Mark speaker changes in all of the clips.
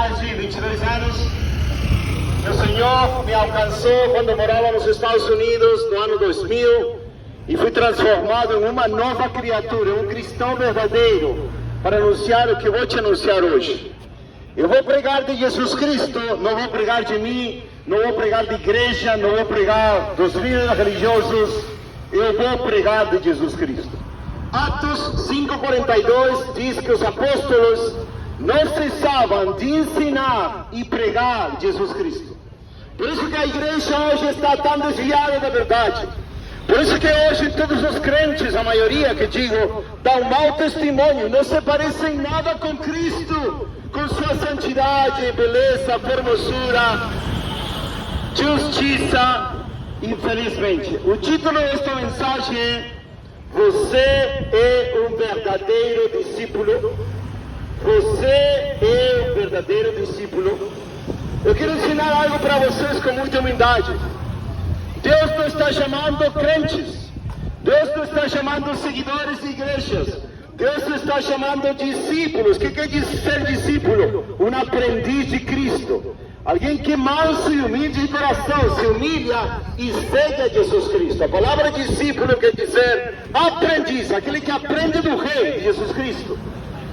Speaker 1: mais de 22 anos. O Senhor me alcançou quando morava nos Estados Unidos no ano 2000 e fui transformado em uma nova criatura, um cristão verdadeiro, para anunciar o que vou te anunciar hoje. Eu vou pregar de Jesus Cristo, não vou pregar de mim, não vou pregar de igreja, não vou pregar dos líderes religiosos, eu vou pregar de Jesus Cristo. Atos 5:42 diz que os apóstolos não cessavam de ensinar e pregar Jesus Cristo. Por isso que a igreja hoje está tão desviada da verdade. Por isso que hoje todos os crentes, a maioria que digo, dão mau testemunho, não se parecem nada com Cristo, com sua santidade, beleza, formosura, justiça. Infelizmente, o título desta mensagem é: você é um verdadeiro discípulo. Você é um verdadeiro discípulo. Eu quero ensinar algo para vocês com muita humildade. Deus não está chamando crentes. Deus não está chamando seguidores de igrejas. Deus está chamando discípulos. O que quer dizer ser discípulo? Um aprendiz de Cristo. Alguém que manso e humilde de coração, se humilha e segue a Jesus Cristo. A palavra discípulo quer dizer aprendiz, aquele que aprende do Rei, de Jesus Cristo.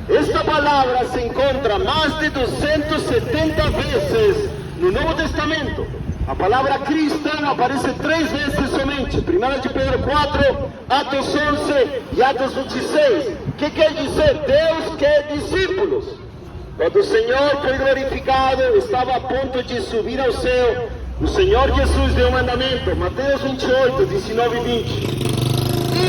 Speaker 1: Esta palavra se encontra mais de 270 vezes no Novo Testamento. A palavra cristão aparece 3 vezes somente. 1 de Pedro 4, Atos 11 e Atos 26. O que quer dizer? Deus quer discípulos. Quando o Senhor foi glorificado, estava a ponto de subir ao céu, o Senhor Jesus deu um mandamento, Mateus 28, 19 e 20.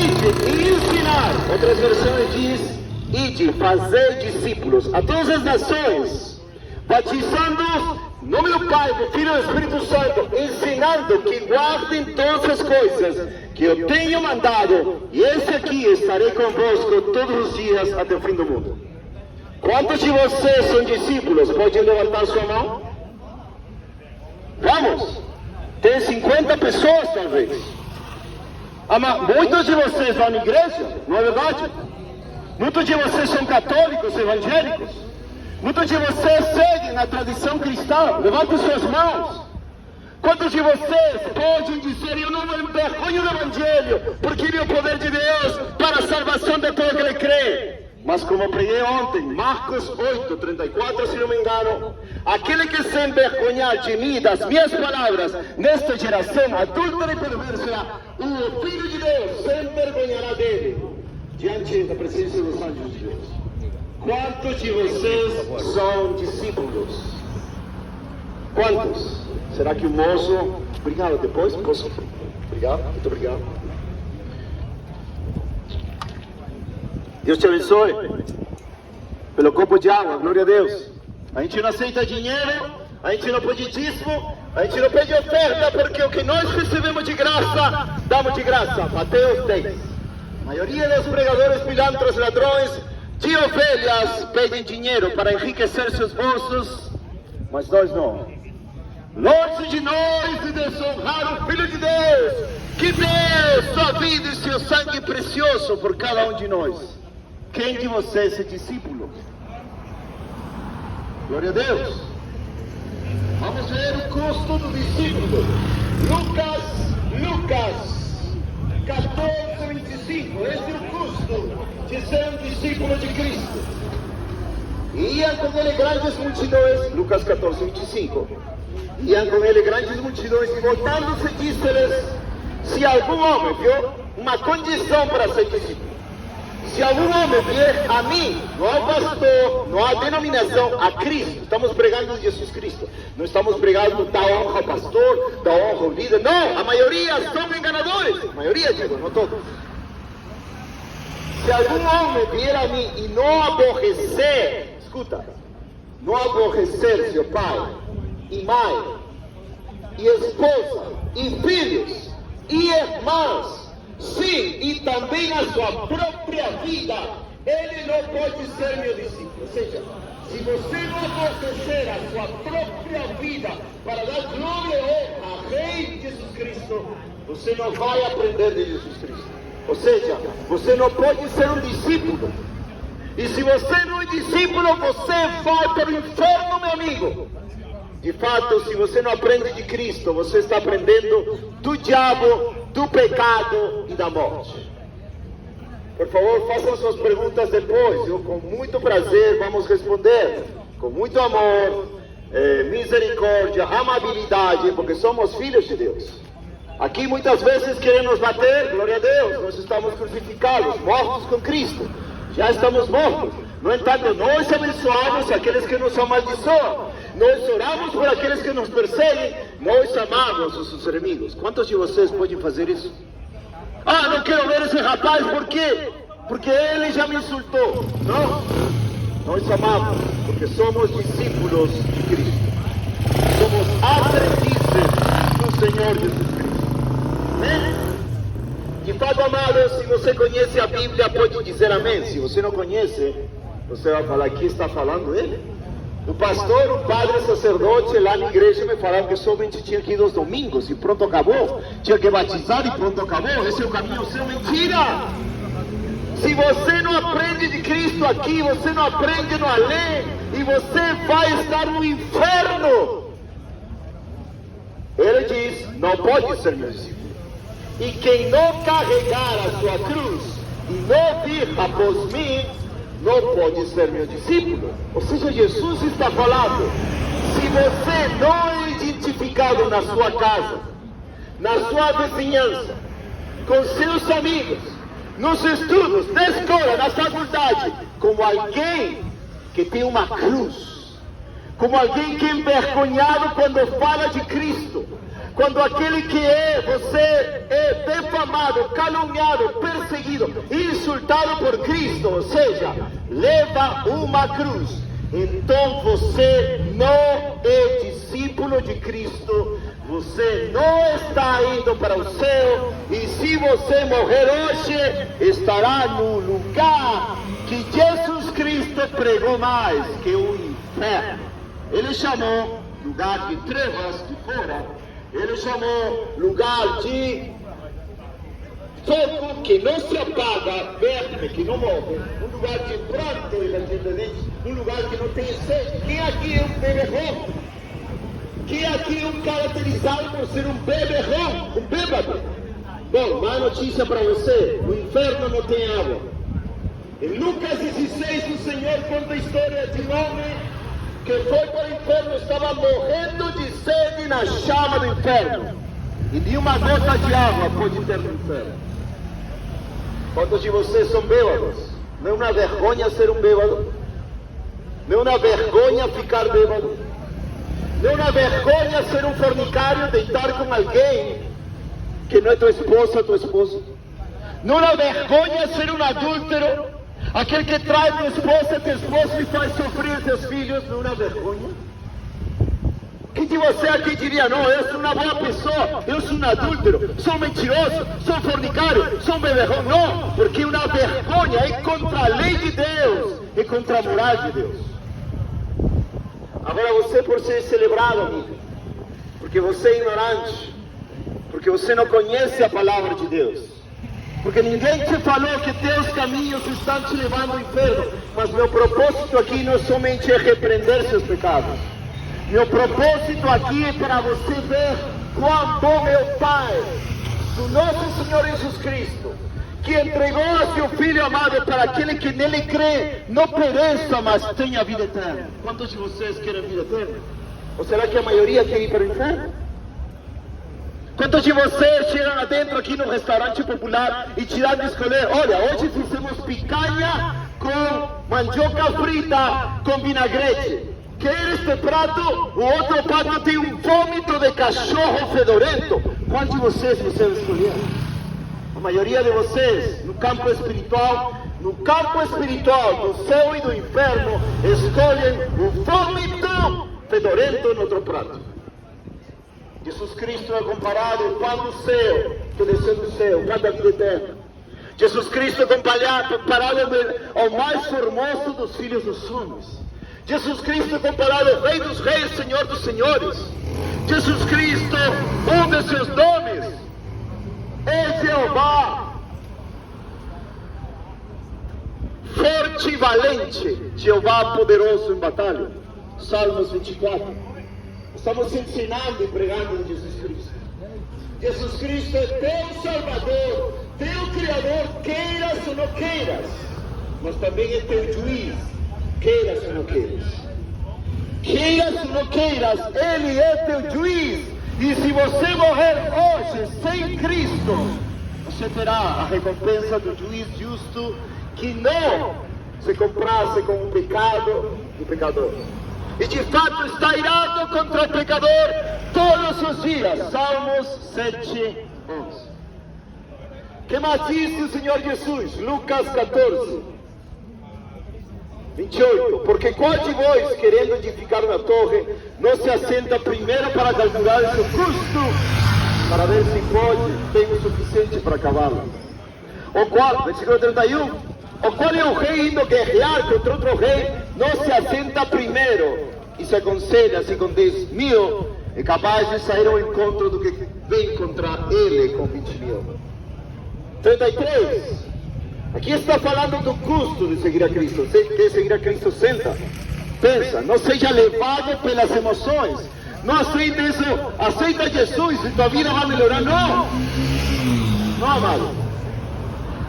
Speaker 1: Ide e ensinar. Outras versões diz: ide, fazer discípulos a todas as nações, batizando em nome do Pai, do Filho e do Espírito Santo, ensinando que guardem todas as coisas que eu tenho mandado, e esse aqui estarei convosco todos os dias até o fim do mundo. Quantos de vocês são discípulos? Pode levantar sua mão? Vamos! Tem 50 pessoas talvez. Muitos de vocês vão na igreja, não é verdade? Muitos de vocês são católicos, evangélicos. Muitos de vocês seguem na tradição cristã. Levantem suas mãos. Quantos de vocês podem dizer: eu não me envergonho do evangelho, porque ele é o poder de Deus para a salvação de todo aquele que crê? Mas como eu preguei ontem, Marcos 8:34, se não me engano, aquele que se envergonhar de mim, das minhas palavras, nesta geração adúltera e perversa, o Filho de Deus se envergonhará dele diante da presença dos anjos de Deus. Quantos de vocês são discípulos? Quantos? Será que o moço... Obrigado, depois posso... Obrigado, muito obrigado. Deus te abençoe. Pelo copo de água, glória a Deus. A gente não aceita dinheiro, a gente não pede dízimo, a gente não pede oferta, porque o que nós recebemos de graça, damos de graça. Mateus 10. A maioria dos pregadores, pilantras, ladrões de ovelhas pedem dinheiro para enriquecer seus bolsos, mas nós não. Longe de nós de desonrar o Filho de Deus, que deu sua vida e seu sangue precioso por cada um de nós. Quem de vocês é discípulo? Glória a Deus. Vamos ver o custo do discípulo. Lucas 14:25. Esse é o custo de ser um discípulo de Cristo. E iam com ele grandes multidões. Lucas 14:25. Iam com ele grandes multidões, e voltando-se disse-lhes: se algum homem, viu, uma condição para ser discípulo. Se algum homem vier a mim, não há pastor, não há denominação, a Cristo. Estamos pregando Jesus Cristo. Não estamos pregando da honra ao pastor, da honra ao líder. Não, a maioria são enganadores. A maioria, digo, não todos. Se algum homem vier a mim e não aborrecer, escuta, não aborrecer seu pai e mãe, e esposa, e filhos, e irmãos, sim, e também a sua própria vida, ele não pode ser meu discípulo. Ou seja, se você não aborrecer a sua própria vida para dar glória e honra ao Rei Jesus Cristo, você não vai aprender de Jesus Cristo. Ou seja, você não pode ser um discípulo. E se você não é discípulo, você vai para o inferno, meu amigo. De fato, se você não aprende de Cristo, você está aprendendo do diabo, do pecado e da morte. Por favor, façam suas perguntas depois. Eu, com muito prazer, vamos responder. Com muito amor, misericórdia, amabilidade, porque somos filhos de Deus. Aqui muitas vezes querem nos bater, glória a Deus, nós estamos crucificados, mortos com Cristo. Já estamos mortos. No entanto, nós abençoamos aqueles que nos amaldiçoam. Nós oramos por aqueles que nos perseguem. Nós amamos os seus inimigos. Quantos de vocês podem fazer isso? Ah, não quero ver esse rapaz, por quê? Porque ele já me insultou. Não, nós amamos, porque somos discípulos de Cristo. Somos aprendizes do Senhor Jesus Cristo. Amém? De fato, amado, se você conhece a Bíblia, pode dizer amém. Se você não conhece, você vai falar, aqui está falando ele? O pastor, o padre, sacerdote lá na igreja me falaram que somente tinha que ir aos domingos e pronto, acabou. Tinha que batizar e pronto, acabou. Esse é o caminho seu, mentira! Se você não aprende de Cristo aqui, você não aprende no além e você vai estar no inferno. Ele diz, não pode ser meu discípulo. E quem não carregar a sua cruz e não vir após mim, não pode ser meu discípulo. Ou seja, Jesus está falando, se você não é identificado na sua casa, na sua vizinhança, com seus amigos, nos estudos, na escola, na faculdade, como alguém que tem uma cruz, como alguém que é envergonhado quando fala de Cristo, quando aquele que você é defamado, caluniado, perseguido, insultado por Cristo, ou seja, leva uma cruz, então você não é discípulo de Cristo, você não está indo para o céu, e se você morrer hoje, estará no lugar que Jesus Cristo pregou mais, que o inferno. Ele chamou lugar de trevas de fora. Ele chamou lugar de fogo que não se apaga, verme que não morre, um lugar de pranto e de dentes, um lugar que não tem sede. Quem aqui é um beberrão? Quem aqui é um caracterizado por ser um beberrão, um bêbado? Bom, má notícia para você, o inferno não tem água. Em Lucas 16, o Senhor conta a história de um homem que foi para o inferno, estava morrendo de sede na chama do inferno. E de uma gota de água pode ter no inferno. Quantos de vocês são bêbados? Não é uma vergonha ser um bêbado? Não é uma vergonha ficar bêbado? Não é uma vergonha ser um fornicário, deitar com alguém que não é tua esposa ou teu esposo? Não é uma vergonha ser um adúltero? Aquele que trai tua esposa, teu esposo e faz sofrer teus filhos, não é uma vergonha? Quem de você aqui diria, não, eu sou uma boa pessoa, eu sou um adúltero, sou um mentiroso, sou um fornicário, sou um beberrão? Não, porque uma vergonha é contra a lei de Deus, é contra a moral de Deus. Agora você, por ser celebrado, amigo, porque você é ignorante, porque você não conhece a palavra de Deus, porque ninguém te falou que teus caminhos estão te levando ao inferno, mas meu propósito aqui não somente é repreender seus pecados. Meu propósito aqui é para você ver quão bom é o Pai do nosso Senhor Jesus Cristo, que entregou a seu Filho amado para aquele que nele crê, não pereça, mas tenha vida eterna. Quantos de vocês querem vida eterna? Ou será que a maioria quer ir para o inferno? Quantos de vocês chegam lá dentro aqui no restaurante popular e tiram de escolher, olha, hoje fizemos picanha com mandioca frita com vinagrete. Quer este prato? O outro prato tem um vômito de cachorro fedorento. Qual de vocês escolheram? A maioria de vocês, no campo espiritual do céu e do inferno, escolhem o vômito fedorento no outro prato. Jesus Cristo é comparado ao pão do céu, que desceu do céu, pão da vida eterna. Jesus Cristo é comparado ao mais formoso dos filhos dos homens. Jesus Cristo é comparado ao Rei dos Reis, Senhor dos Senhores. Jesus Cristo, um de seus nomes é Jeová, forte e valente, Jeová poderoso em batalha. Salmos 24. Estamos ensinando e pregando de Jesus Cristo. Jesus Cristo é teu Salvador, teu Criador, queiras ou não queiras, mas também é teu juiz, queiras ou não queiras. Queiras ou não queiras, Ele é teu juiz. E se você morrer hoje sem Cristo, você terá a recompensa do juiz justo, que não se comprasse com o pecado do pecador. E de fato está irado contra o pecador todos os dias. Salmos 7, 11. Que mais disse o Senhor Jesus? Lucas 14, 28. Porque qual de vós, querendo edificar uma torre, não se assenta primeiro para calcular o seu custo, para ver se pode, tem o suficiente para acabá-la? O qual, versículo 31, o qual é o rei indo guerrear contra outro rei, não se assenta primeiro e se aconselha se com 10.000 é capaz de sair ao encontro do que vem contra ele com 20.000. 33. Aqui está falando do custo de seguir a Cristo. Você quer seguir a Cristo, senta, pensa, não seja levado pelas emoções. Não aceita isso, aceita Jesus e tua vida vai melhorar. Não, amado.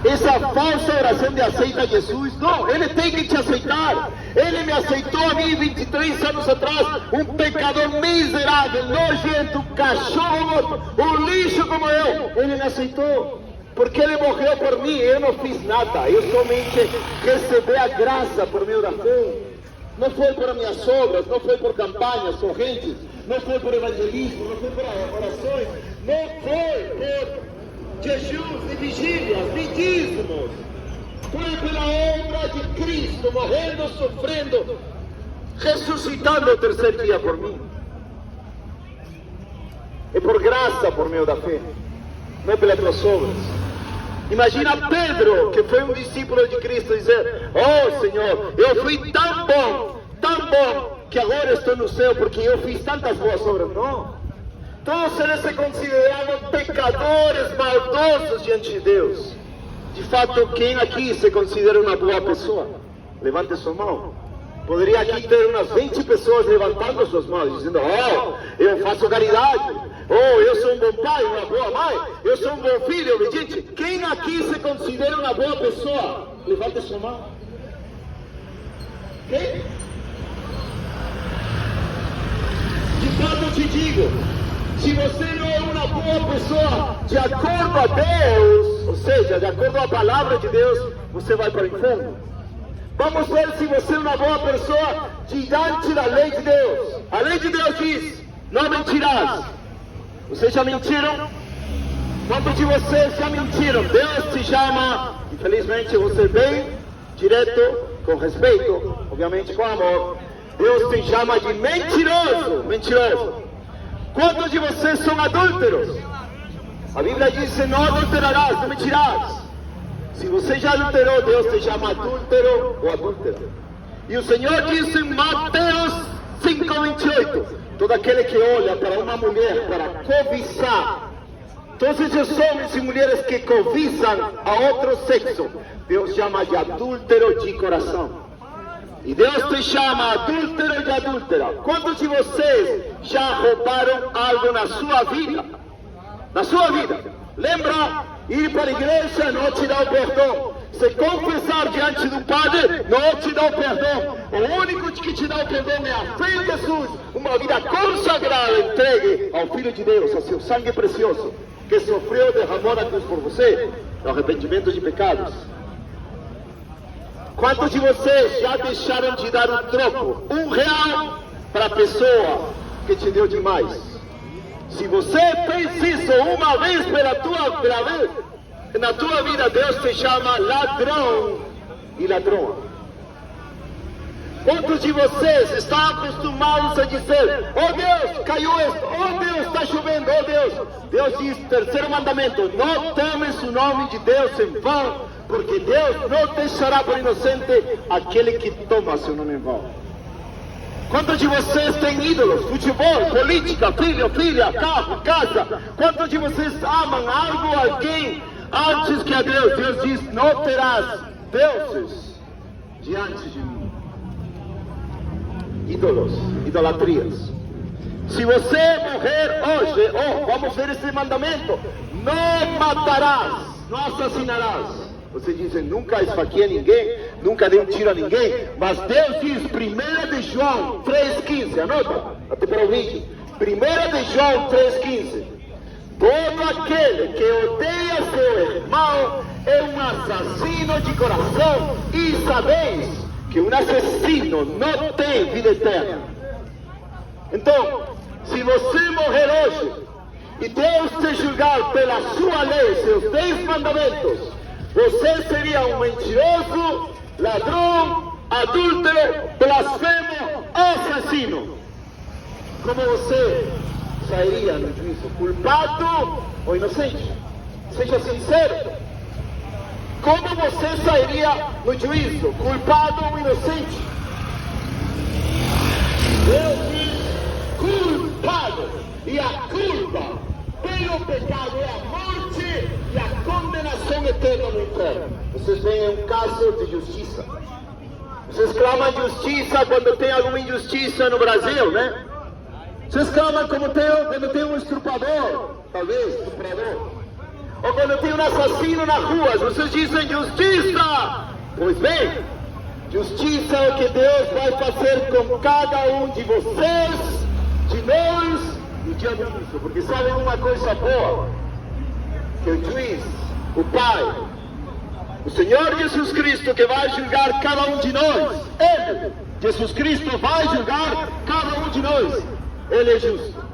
Speaker 1: Essa falsa oração de aceita Jesus, não, Ele tem que te aceitar. Ele me aceitou a mim 23 anos atrás, um pecador miserável, nojento, cachorro morto, um lixo como eu. Ele me aceitou, porque Ele morreu por mim. Eu não fiz nada, eu somente recebi a graça por meio da fé. Não foi por minhas obras, não foi por campanhas, correntes, não foi por evangelismo, não foi por orações, não foi por jejuns e vigílias, e dízimos. Foi pela obra de Cristo, morrendo, sofrendo, ressuscitando ao terceiro dia por mim. É por graça, por meio da fé, não é pelas tuas obras. Imagina Pedro, que foi um discípulo de Cristo, dizer: oh Senhor, eu fui tão bom, que agora estou no céu porque eu fiz tantas boas obras. Não. Todos eles se consideravam pecadores maldosos diante de Deus. De fato, quem aqui se considera uma boa pessoa? Levante sua mão. Poderia aqui ter umas 20 pessoas levantando suas mãos, dizendo: oh, eu faço caridade, oh, eu sou um bom pai, uma boa mãe, eu sou um bom filho, obediente. Quem aqui se considera uma boa pessoa? Levante sua mão. Quem? De fato, eu te digo, se você não é uma boa pessoa de acordo a Deus, ou seja, de acordo à palavra de Deus, você vai para o inferno. Vamos ver se você é uma boa pessoa diante da lei de Deus. A lei de Deus diz: não mentirás. Vocês já mentiram? Quantos de vocês já mentiram? Deus te chama, infelizmente, você bem direto, com respeito, obviamente com amor. Deus te chama de mentiroso, mentiroso. Quantos de vocês são adúlteros? A Bíblia diz: não adulterarás, não mentirás. Se você já adulterou, Deus te chama adúltero ou adúltera. E o Senhor diz em Mateus 5:28: todo aquele que olha para uma mulher para cobiçar, todos esses homens e mulheres que cobiçam a outro sexo, Deus chama de adúltero de coração. E Deus te chama adúltero e adúltera. Quantos de vocês já roubaram algo na sua vida? Na sua vida. Lembra? Ir para a igreja não te dá o perdão. Se confessar diante do Padre, não te dá o perdão. O único que te dá o perdão é a fé em Jesus. Uma vida consagrada, entregue ao Filho de Deus, ao seu sangue precioso, que sofreu, derramou na cruz por você, no arrependimento de pecados. Quantos de vocês já deixaram de dar um troco, R$1, para a pessoa que te deu demais? Se você fez isso uma vez na tua vida, Deus te chama ladrão e ladrona. Quantos de vocês estão acostumados a dizer: oh Deus, caiu esto, oh Deus, está chovendo, oh Deus. Deus diz, terceiro mandamento: não tomes o nome de Deus em vão, porque Deus não deixará por inocente aquele que toma seu nome em vão. Quantos de vocês têm ídolos? Futebol, política, filho, filha, carro, casa. Quantos de vocês amam algo, alguém, antes que a Deus? Deus diz: não terás deuses diante de mim. Ídolos, idolatrias. Se você morrer hoje, vamos ver esse mandamento: não matarás, não assassinarás. Você diz, nunca esfaqueei ninguém, nunca dei um tiro a ninguém, mas Deus diz, 1 de João 3,15, anota, até para o vídeo, 1 de João 3,15, todo aquele que odeia seu irmão é um assassino de coração, e sabeis que um assassino não tem vida eterna. Então, se você morrer hoje, e Deus te julgar pela sua lei, seus 10 mandamentos, você seria um mentiroso, ladrão, adúltero, blasfemo, assassino. Como você sairia no juízo? Culpado ou inocente? Seja sincero. Como você sairia no juízo? Culpado ou inocente? Deus diz culpado. E a culpa pelo pecado é a morte e a condenação eterna no inferno. Vocês veem um caso de justiça. Vocês clamam justiça quando tem alguma injustiça no Brasil, né? Vocês clamam quando tem um estuprador, talvez, estuprador. Ou quando tem um assassino na rua, vocês dizem justiça. Pois bem, justiça é o que Deus vai fazer com cada um de vocês, de nós, no dia do juízo. Porque sabem uma coisa boa? Que o juiz, o Pai, o Senhor Jesus Cristo, que vai julgar cada um de nós, Ele, Jesus Cristo, vai julgar cada um de nós. Ele é justo.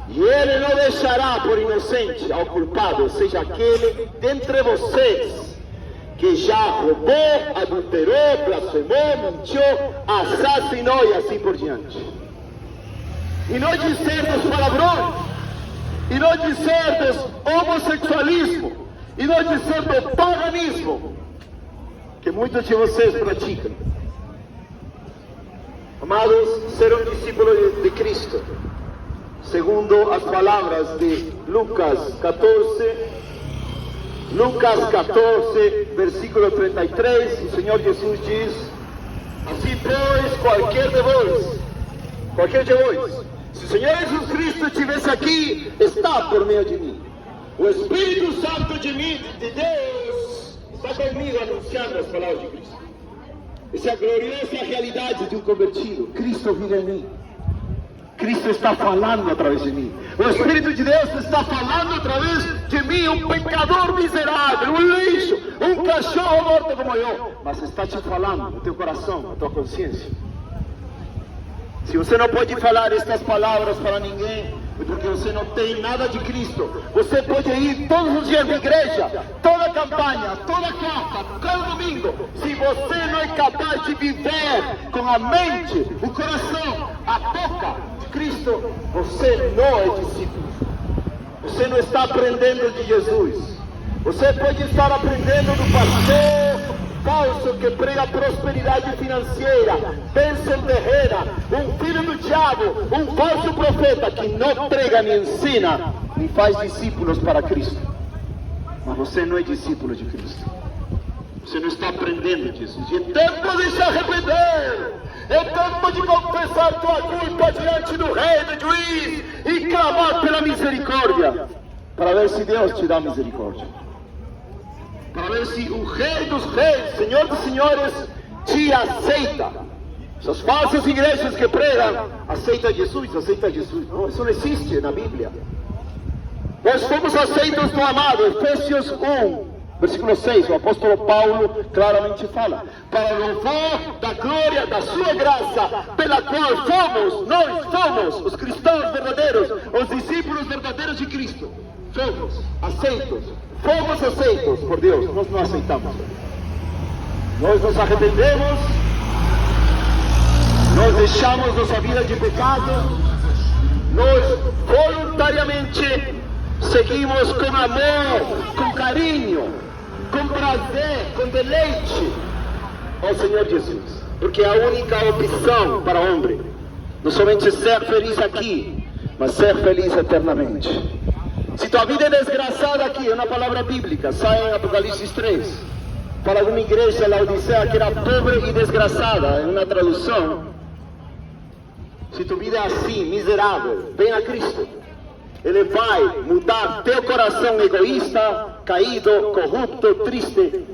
Speaker 1: E Ele não deixará por inocente ao culpado, ou seja, aquele dentre vocês que já roubou, adulterou, blasfemou, mentiu, assassinou e assim por diante. E não dizer dos palavrões, e não dizer dos homossexualismo, e não dizer do paganismo, que muitos de vocês praticam. Amados, ser um discípulo de Cristo, segundo as palavras de Lucas 14, versículo 33, o Senhor Jesus diz: assim pois, qualquer de vós, se o Senhor Jesus Cristo estivesse aqui, está por meio de mim. O Espírito Santo de Deus está comigo anunciando as palavras de Cristo. Essa é a gloriosa realidade de um convertido. Cristo vive em mim. Cristo está falando através de mim. O Espírito de Deus está falando através de mim, um pecador miserável, um lixo, um cachorro morto como eu. Mas está te falando no teu coração, na tua consciência. Se você não pode falar estas palavras para ninguém, é porque você não tem nada de Cristo. Você pode ir todos os dias na igreja, toda campanha, toda quarta, cada domingo. Se você não é capaz de viver com a mente, o coração, a boca de Cristo, você não é discípulo. Você não está aprendendo de Jesus. Você pode estar aprendendo do pastor falso que prega prosperidade financeira, bênção terrena, um filho do diabo, um falso profeta que não prega nem ensina, nem faz discípulos para Cristo. Mas você não é discípulo de Cristo. Você não está aprendendo de Jesus. E é tempo de se arrepender. É tempo de confessar tua culpa diante do rei, do juiz, e clamar pela misericórdia, para ver se Deus te dá misericórdia. Para ver se o Rei dos Reis, Senhor dos Senhores, te aceita. Essas falsas igrejas que pregam, aceita Jesus. Não, isso não existe na Bíblia. Nós fomos aceitos no amado. Efésios 1, versículo 6, o apóstolo Paulo claramente fala: para o louvor da glória da sua graça, pela qual nós fomos os cristãos verdadeiros, os discípulos verdadeiros de Cristo. Fomos aceitos por Deus. Nós não aceitamos. Nós nos arrependemos, nós deixamos nossa vida de pecado, nós voluntariamente seguimos com amor, com carinho, com prazer, com deleite ao Senhor Jesus, porque é a única opção para o homem, não somente ser feliz aqui, mas ser feliz eternamente. Se tua vida é desgraçada aqui, é uma palavra bíblica, sai em Apocalipse 3. para uma igreja Laodicea que era pobre e desgraçada, em uma tradução. Se tu vida é assim, miserável, vem a Cristo. Ele vai mudar teu coração egoísta, caído, corrupto, triste,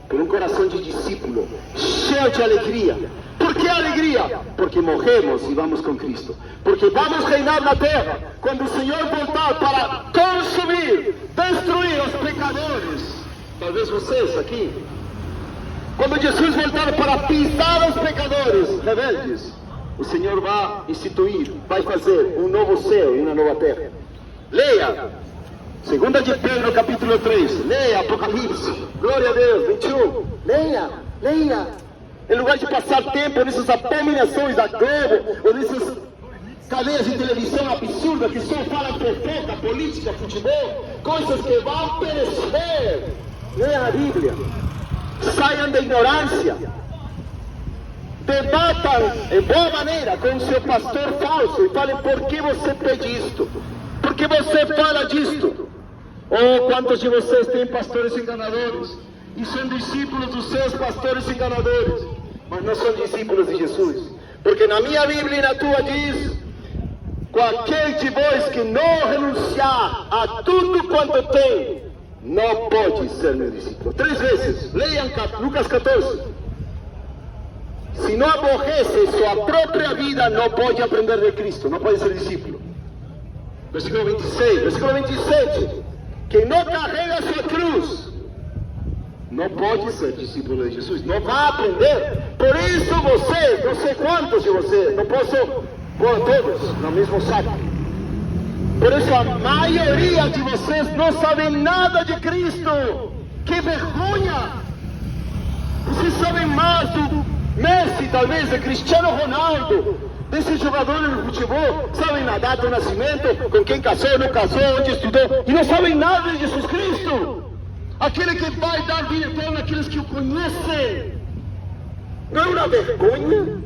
Speaker 1: por um coração de discípulo, cheio de alegria. Por que alegria? Porque morremos e vamos com Cristo. Porque vamos reinar na terra quando o Senhor voltar para consumir, destruir os pecadores. Talvez vocês aqui. Quando Jesus voltar para pisar os pecadores rebeldes, o Senhor vai instituir, vai fazer um novo céu e uma nova terra. Leia 2 de Pedro capítulo 3, leia Apocalipse, glória a Deus, 21, leia. Em lugar de passar tempo nessas abominações da Globo, ou nessas cadeias de televisão absurdas que só falam fofoca, política, futebol, coisas que vão perecer. Leia a Bíblia, saiam da ignorância, debatam em boa maneira com o seu pastor falso e falem: por que você pede isto? Por que você fala disto? Oh, quantos de vocês têm pastores enganadores e são discípulos dos seus pastores enganadores, mas não são discípulos de Jesus? Porque na minha Bíblia e na tua diz: qualquer de vós que não renunciar a tudo quanto tem, não pode ser meu discípulo. 3 vezes, leiam Lucas 14. Se não aborrece sua própria vida, não pode aprender de Cristo, não pode ser discípulo. Versículo 26, versículo 27. Quem não carrega sua cruz não pode ser discípulo de Jesus, não vai aprender. Por isso vocês, não sei quantos de vocês, não posso pôr todos no mesmo saco. Por isso a maioria de vocês não sabem nada de Cristo. Que vergonha! Vocês sabem mais do Messi, talvez, de Cristiano Ronaldo, desses jogadores de futebol. Sabem na data do nascimento, com quem casou, não casou, onde estudou, e não sabem nada de Jesus Cristo. Aquele que vai dar vida eterna àqueles que o conhecem. Não é uma vergonha?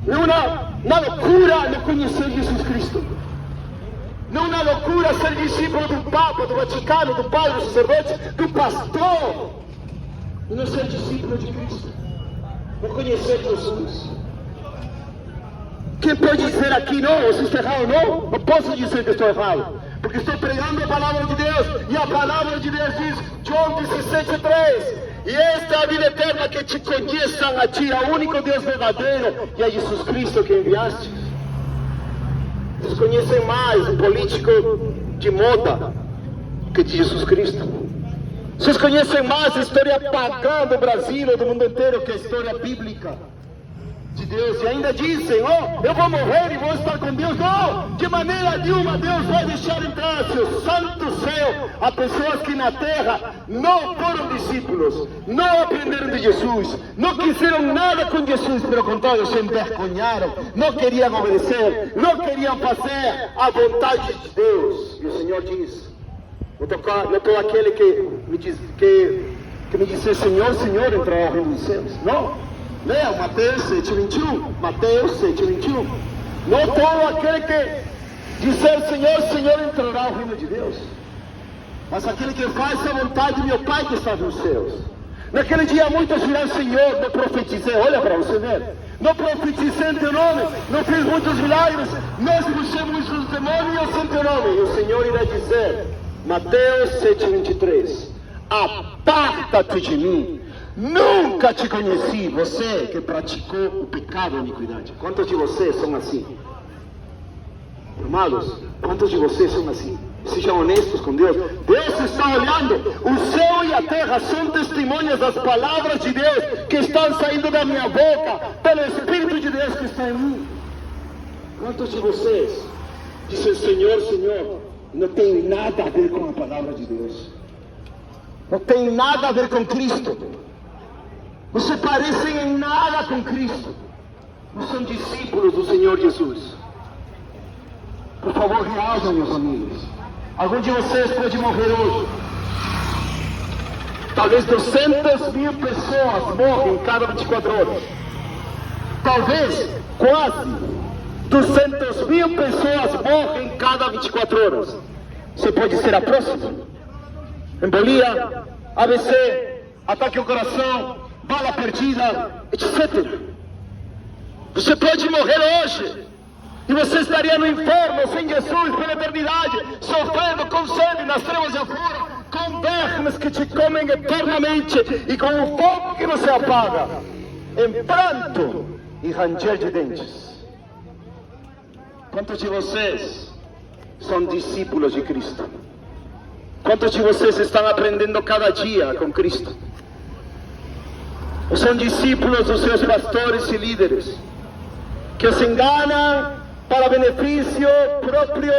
Speaker 1: Não é uma loucura não conhecer Jesus Cristo? Não é uma loucura ser discípulo do Papa, do Vaticano, do Padre, do sacerdote, do pastor, e não ser discípulo de Cristo? Não conhecer Jesus? Quem pode dizer aqui: não, você está errado? Não posso dizer que estou errado, porque estou pregando a palavra de Deus, e a palavra de Deus diz, João 17:3, e esta é a vida eterna, que te conheçam a ti, ao único Deus verdadeiro, e a Jesus Cristo que enviaste. Vocês conhecem mais o político de moda que de Jesus Cristo. Vocês conhecem mais a história pagã do Brasil ou do mundo inteiro que a história bíblica de Deus. E ainda dizem: oh, eu vou morrer e vou estar com Deus. Não, de maneira nenhuma Deus vai deixar entrar no seu santo céu a pessoas que na terra não foram discípulos, não aprenderam de Jesus, não quiseram nada com Jesus, pelo contrário, se envergonharam, não queriam obedecer, não queriam fazer a vontade de Deus. E o Senhor diz: não todo aquele que me diz Senhor, Senhor, entrará ao reino dos céus. Não. Leia Mateus 7:21. Mateus 7:21. Não todo aquele que dizer Senhor, Senhor, entrará ao reino de Deus, mas aquele que faz a vontade de meu Pai que está nos céus. Naquele dia muitos dirão: Senhor, não profetizei. Olha para você ver. Não profetizei em teu nome, não fiz muitos milagres, não expulsamos os demônios em teu nome. E o Senhor irá dizer, Mateus 7:23, aparta-te de mim, nunca te conheci, você que praticou o pecado e a iniquidade. Quantos de vocês são assim? Amados, quantos de vocês são assim? Sejam honestos com Deus. Deus está olhando. O céu e a terra são testemunhas das palavras de Deus que estão saindo da minha boca, pelo Espírito de Deus que está em mim. Quantos de vocês dizem Senhor, Senhor, não tem nada a ver com a palavra de Deus? Não tem nada a ver com Cristo. Não se parecem em nada com Cristo. Não são discípulos do Senhor Jesus. Por favor, reajam, meus amigos. Algum de vocês pode morrer hoje. Talvez 200.000 pessoas morrem cada 24 horas. Talvez quase 200.000 pessoas morrem cada 24 horas. Você pode ser a próxima. Embolia, AVC, ataque ao coração, bala perdida, etc. Você pode morrer hoje e você estaria no inferno sem Jesus pela eternidade, sofrendo com sede nas trevas de fora, com vermes que te comem eternamente e com o fogo que não se apaga, em pranto e ranger de dentes. Quantos de vocês são discípulos de Cristo? Quantos de vocês estão aprendendo cada dia com Cristo? Ou são discípulos dos seus pastores e líderes, que os enganam para benefício próprio,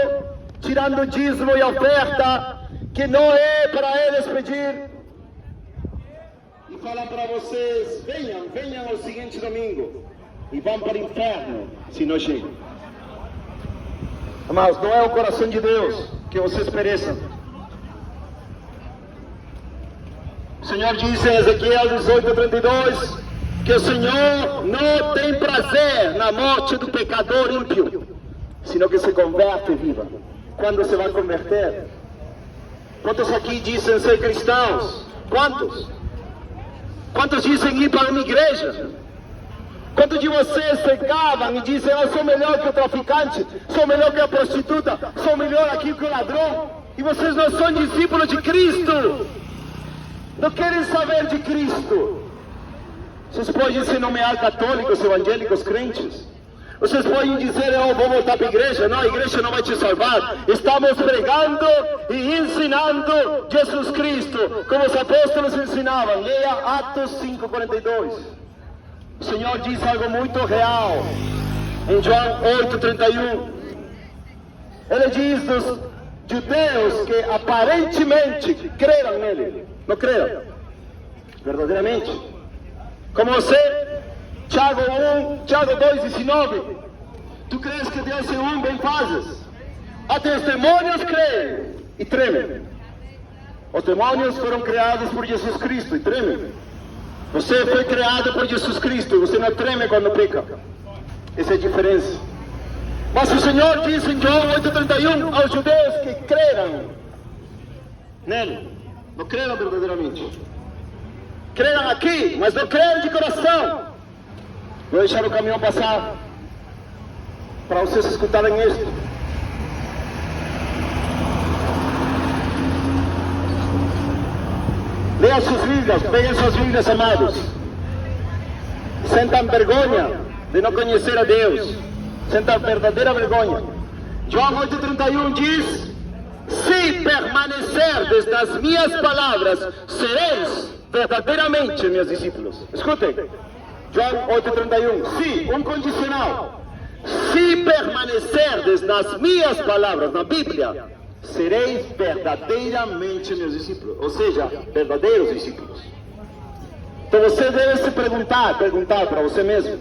Speaker 1: tirando dízimo e oferta, que não é para eles pedir, e falam para vocês: venham ao seguinte domingo, e vão para o inferno se não chegam. Amados, não é o coração de Deus que vocês pereçam. O Senhor diz em Ezequiel 18:32 que o Senhor não tem prazer na morte do pecador ímpio, sino que se converte e viva. Quando se vai converter? Quantos aqui dizem ser cristãos? Quantos? Quantos dizem ir para uma igreja? Quantos de vocês se gabam e dizem: eu sou melhor que o traficante, sou melhor que a prostituta, sou melhor aqui que o ladrão? E vocês não são discípulos de Cristo, não querem saber de Cristo. Vocês podem se nomear católicos, evangélicos, crentes. Vocês podem dizer: eu vou voltar para a igreja. Não, a igreja não vai te salvar. Estamos pregando e ensinando Jesus Cristo, como os apóstolos ensinavam. Leia Atos 5:42. O Senhor diz algo muito real em João 8:31. Ele diz dos judeus que aparentemente creram nele, não creram verdadeiramente. Como você, Tiago 2:19, tu crees que Deus é bem fazes. Até os demônios creem e tremem. Os demônios foram criados por Jesus Cristo e tremem. Você foi criado por Jesus Cristo e você não treme quando peca. Essa é a diferença. Mas o Senhor diz em João 8:31 aos judeus que creram nele, não creram verdadeiramente. Creram aqui, mas não creram de coração. Vou deixar o caminhão passar para vocês escutarem isso. Leiam suas Bíblias, peguem suas Bíblias, amados. Sentem vergonha de não conhecer a Deus. Sentem verdadeira vergonha. João 8:31 diz: se permanecerdes nas minhas palavras, sereis verdadeiramente meus discípulos. Escutem. João 8:31. Se, um condicional. Se permanecerdes nas minhas palavras, na Bíblia, sereis verdadeiramente meus discípulos. Ou seja, verdadeiros discípulos. Então você deve se perguntar para você mesmo: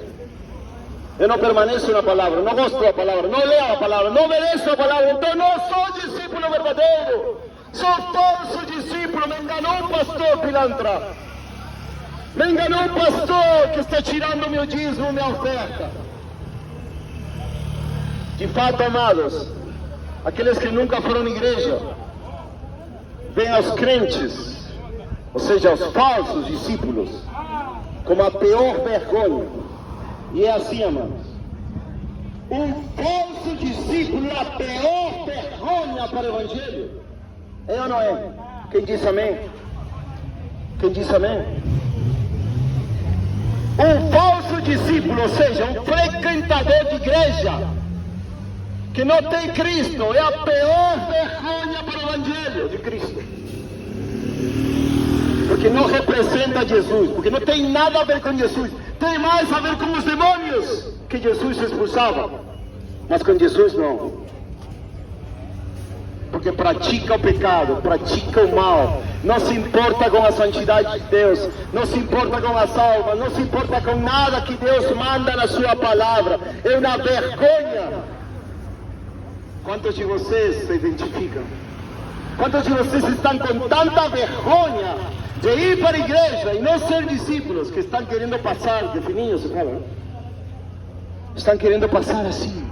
Speaker 1: eu não permaneço na palavra, não gosto da palavra, não leio a palavra, não obedeço a palavra, então não sou discípulo verdadeiro. Sou falso discípulo. Me enganou o pastor pilantra. Me enganou o pastor que está tirando meu dízimo, minha oferta. De fato, amados, aqueles que nunca foram à igreja veem aos crentes, ou seja, aos falsos discípulos, como a pior vergonha. E é assim, amados. Um falso discípulo é a pior vergonha para o Evangelho. É ou não é? Quem disse amém? Quem disse amém? Um falso discípulo, ou seja, um frequentador de igreja que não tem Cristo, é a pior vergonha para o Evangelho de Cristo. Porque não representa Jesus, porque não tem nada a ver com Jesus. Tem mais a ver com os demônios que Jesus expulsava, mas com Jesus não. Porque pratica o pecado, pratica o mal, não se importa com a santidade de Deus, não se importa com as almas, não se importa com nada que Deus manda na sua palavra. É uma vergonha. Quantos de vocês se identificam? Quantos de vocês estão com tanta vergonha de ir para a igreja e não ser discípulos, que estão querendo passar de fininho, se fala? Estão querendo passar assim.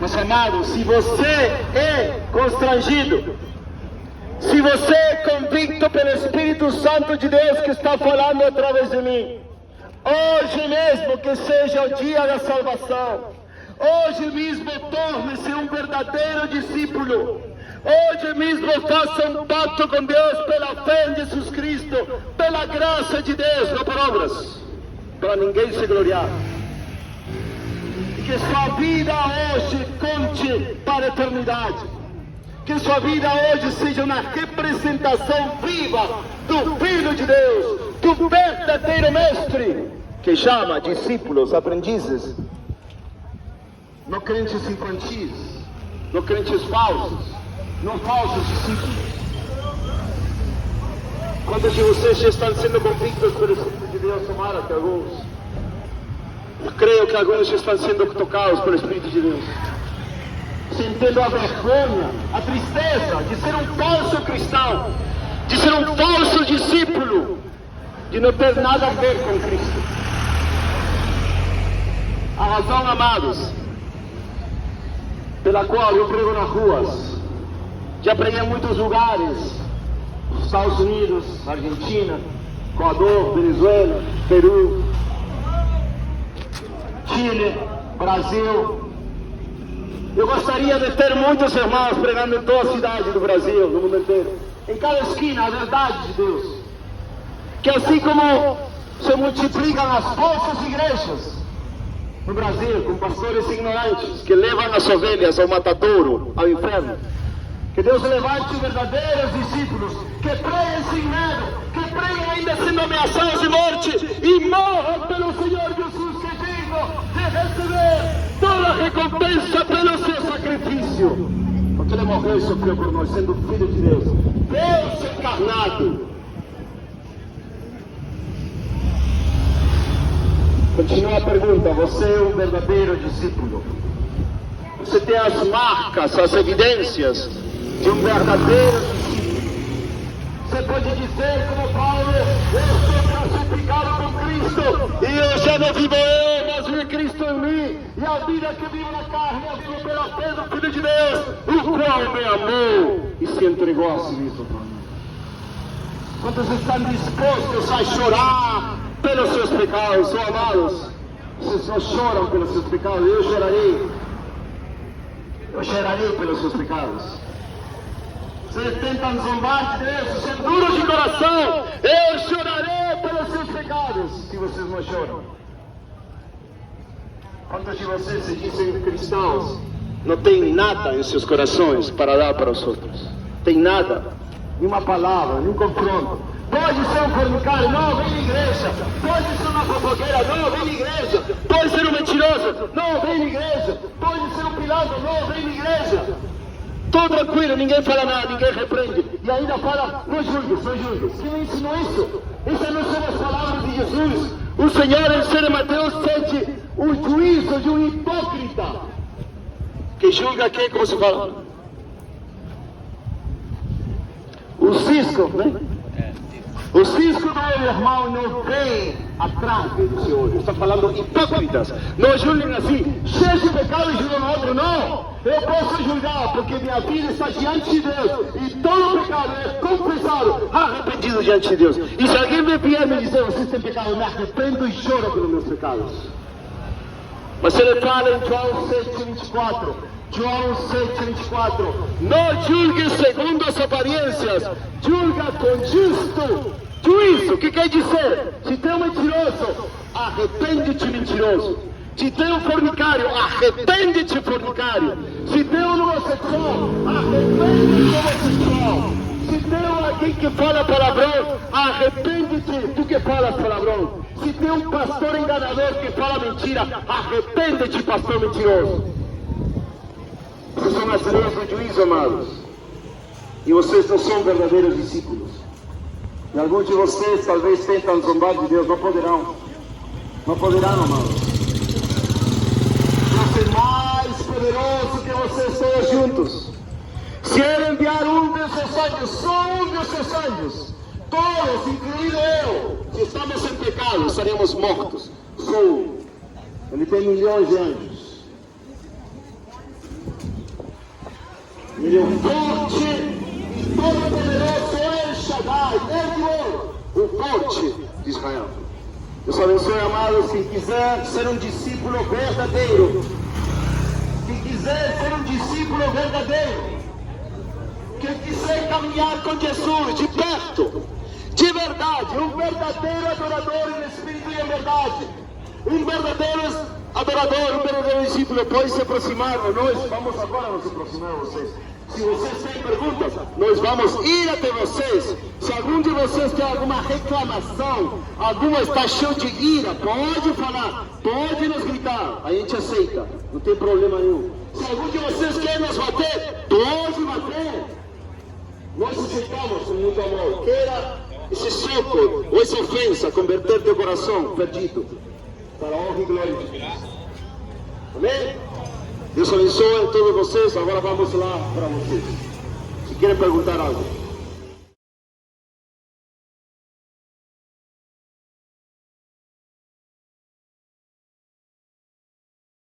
Speaker 1: Meus amados, se você é constrangido Se você é convicto pelo Espírito Santo de Deus que está falando através de mim, hoje mesmo que seja o dia da salvação, hoje mesmo torne-se um verdadeiro discípulo, hoje mesmo faça um pacto com Deus pela fé em Jesus Cristo, pela graça de Deus, não por obras, para ninguém se gloriar. E que sua vida hoje conte para a eternidade. Que sua vida hoje seja uma representação viva do Filho de Deus, do verdadeiro Mestre, que chama discípulos, aprendizes, não crentes infantis, não crentes falsos, não falsos discípulos. Quantos de vocês já estão sendo convictos pelo Espírito de Deus? Tomara que alguns. Eu creio que alguns já estão sendo tocados pelo Espírito de Deus. Sentindo a vergonha, a tristeza de ser um falso cristão, de ser um falso discípulo, de não ter nada a ver com Cristo. A razão, amados, pela qual eu prego nas ruas, já preguei em muitos lugares, Estados Unidos, Argentina, Equador, Venezuela, Peru, Chile, Brasil. Eu gostaria de ter muitos irmãos pregando em toda a cidade do Brasil, no mundo inteiro, em cada esquina, a verdade de Deus. Que assim como se multiplicam as falsas igrejas no Brasil, com pastores ignorantes que levam as ovelhas ao matadouro, ao inferno, que Deus levante verdadeiros discípulos que preguem sem medo, que preguem ainda sendo ameaçados de morte e morram pelo Senhor Jesus, que é digno de receber toda a recompensa pelo seu sacrifício, porque ele morreu e sofreu por nós, sendo Filho de Deus, Deus encarnado. Continua a pergunta: você é um verdadeiro discípulo? Você tem as marcas, as evidências de um verdadeiro discípulo? Você pode dizer como Paulo: eu sou crucificado com Cristo, e eu já não vivo eu, mas vive Cristo em mim, e a vida que vivo na carne, eu vivo pela fé do Filho de Deus, o qual me amou e se entregou a si mesmo por mim. Quantos estão dispostos a chorar pelos seus pecados? Oh, amados, vocês não choram pelos seus pecados, eu chorarei pelos seus pecados. Vocês tentam zombar de Deus, vocês são duros de coração, eu chorarei pelos seus pecados, se vocês não choram. Quantos de vocês se dizem cristãos, não tem nada em seus corações para dar para os outros? Tem nada, nenhuma palavra, nenhum confronto. Pode ser um fornicário, não, vem na igreja. Pode ser uma fofoqueira, não, vem na igreja. Pode ser um mentiroso, não, vem na igreja. Pode ser um pilantra, não, vem na igreja. Tô tranquilo, ninguém fala nada, ninguém repreende. E ainda fala: não julgues, não julgues. Quem me ensinou isso? Essas não são as palavras de Jesus. O Senhor ensina em Mateus 7 o juízo de um hipócrita que julga quem, como se fala? O cisco, né? O cisco do irmão não vem atrás do seu olho. Está falando hipócritas. Não julguem assim, cheio de pecado e julgam o outro. Não, eu posso julgar porque minha vida está diante de Deus e todo pecado é confessado, arrependido diante de Deus. E se alguém me vier me dizer: vocês têm pecado, eu me arrependo e choro pelos meus pecados. Mas ele fala em João 7:24. João 7:24. Não julgue segundo as aparências, julga com justo juízo. O que quer dizer? Se tem um mentiroso, arrepende-te, mentiroso. Se tem um fornicário, arrepende-te, fornicário. Se tem um homossexual, arrepende-te, homossexual. Se tem alguém que fala palavrão, arrepende-te, tu que falas palavrão. Se tem um pastor enganador que fala mentira, arrepende-te, pastor mentiroso. Essas são as leis do juízo, amados. E vocês não são verdadeiros discípulos. E alguns de vocês talvez tentam zombar de Deus, não poderão. Não poderão, amados. Deus é mais poderoso que vocês todos juntos. Se Ele enviar um dos seus anjos, só um dos seus anjos, todos, incluindo eu, se estamos em pecado, estaremos mortos. Só um. Ele tem milhões de anjos. Ele é forte, Todo-Poderoso El Shaddai, o forte de Israel. Deus abençoe, amados. Quem quiser ser um discípulo verdadeiro, quem quiser ser um discípulo verdadeiro, quem quiser caminhar com Jesus de perto, de verdade, um verdadeiro adorador em espírito e em verdade, um verdadeiro adorador, um verdadeiro discípulo, pode se aproximar. Nós vamos agora nos aproximar a vocês. Se vocês têm perguntas, nós vamos ir até vocês. Se algum de vocês tem alguma reclamação, alguma está cheio de ira, pode falar, pode nos gritar, a gente aceita, não tem problema nenhum. Se algum de vocês quer nos bater, pode bater. Nós aceitamos com muito amor. Queira esse soco ou essa ofensa converter teu coração perdido para a honra e glória de Deus. Amém? Deus abençoe a todos vocês. Agora vamos lá para vocês. Se querem perguntar algo.